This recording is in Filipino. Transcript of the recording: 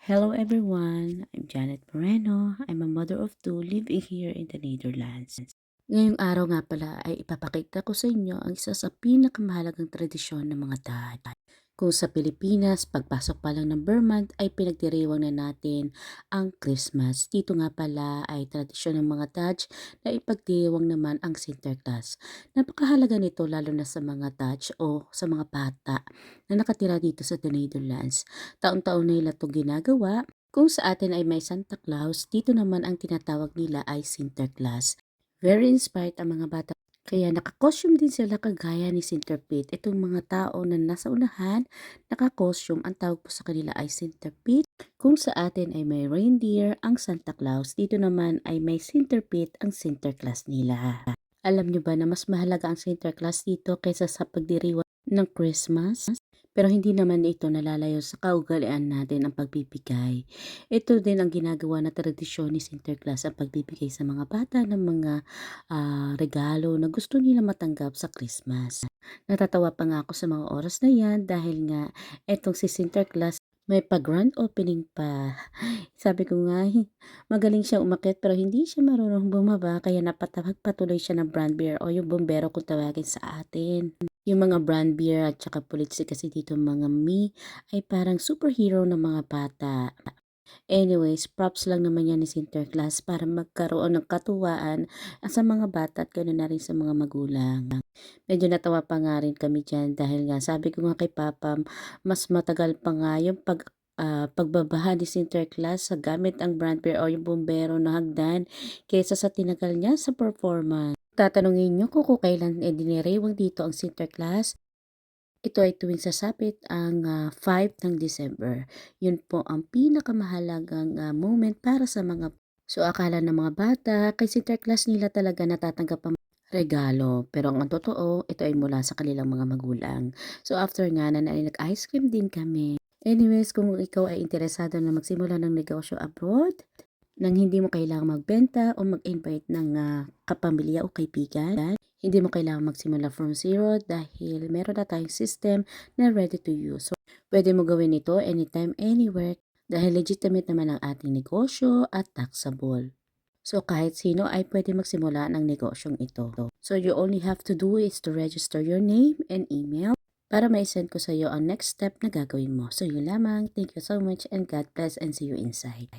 Hello everyone, I'm Janet Moreno. I'm a mother of two living here in the Netherlands. Ngayong araw nga pala ay ipapakita ko sa inyo ang isa sa pinakamahalagang tradisyon ng mga Dutch. Kung sa Pilipinas, pagpasok pa lang ng Burr month ay pinagdiriwang na natin ang Christmas. Dito nga pala ay tradisyon ng mga Dutch na ipagdiriwang naman ang Sinterklaas. Napakahalaga nito lalo na sa mga Dutch o sa mga bata na nakatira dito sa the Netherlands. Taon-taon na nila ito ginagawa. Kung sa atin ay may Santa Claus, dito naman ang tinatawag nila ay Sinterklaas. Very inspired ang mga bata. Kaya naka-costume din sila kagaya ni Sinterpit. Itong mga tao na nasa unahan, naka-costume, ang tawag po sa kanila ay Sinterpit. Kung sa atin ay may reindeer, ang Santa Claus, dito naman ay may Sinterpit, ang Sinterklaas nila. Alam nyo ba na mas mahalaga ang Sinterklaas dito kaysa sa pagdiriwang ng Christmas? Pero hindi naman ito nalalayo sa kaugalian natin ang pagbibigay. Ito din ang ginagawa na tradisyon ni Sinterklaas, ang pagbibigay sa mga bata ng mga regalo na gusto nila matanggap sa Christmas. Natatawa pa nga ako sa mga oras na yan dahil nga etong si Sinterklaas may pa-grand opening pa. Sabi ko nga, magaling siya umakyat pero hindi siya marunong bumaba kaya napatapagpatuloy siya ng brand beer o yung bombero kung tawagin sa atin. Yung mga brand beer at saka pulitsi kasi dito mga ay parang superhero ng mga bata. Anyways, props lang naman yan ni Sinterklaas para magkaroon ng katuwaan sa mga bata at ganoon na rin sa mga magulang. Medyo natawa pa nga rin kami dyan dahil nga sabi ko nga kay Papa, mas matagal pa nga yung pagbabaha ni Sinterklaas sa gamit ang brand beer o yung bombero na hagdan kaysa sa tinagal niya sa performance. Tatanungin niyo kung kailan diniriwang dito ang Sinterklaas. Ito ay tuwing sasapit ang 5 ng December. Yun po ang pinakamahalagang moment para sa mga. So akala ng mga bata, kay Sinterklaas nila talaga natatanggap ang regalo. Pero ang totoo, ito ay mula sa kanilang mga magulang. So after nga na nag-ice cream din kami. Anyways, kung ikaw ay interesado na magsimula ng negosyo abroad, nang hindi mo kailangang magbenta o mag-invite ng kapamilya o kaibigan, hindi mo kailangang magsimula from zero dahil meron na tayong system na ready to use. So, pwede mo gawin ito anytime, anywhere dahil legitimate naman ang ating negosyo at taxable. So, kahit sino ay pwede magsimula ng negosyong ito. So, you only have to do is to register your name and email para ma-send ko sa iyo ang next step na gagawin mo. So, yun lamang. Thank you so much and God bless and see you inside.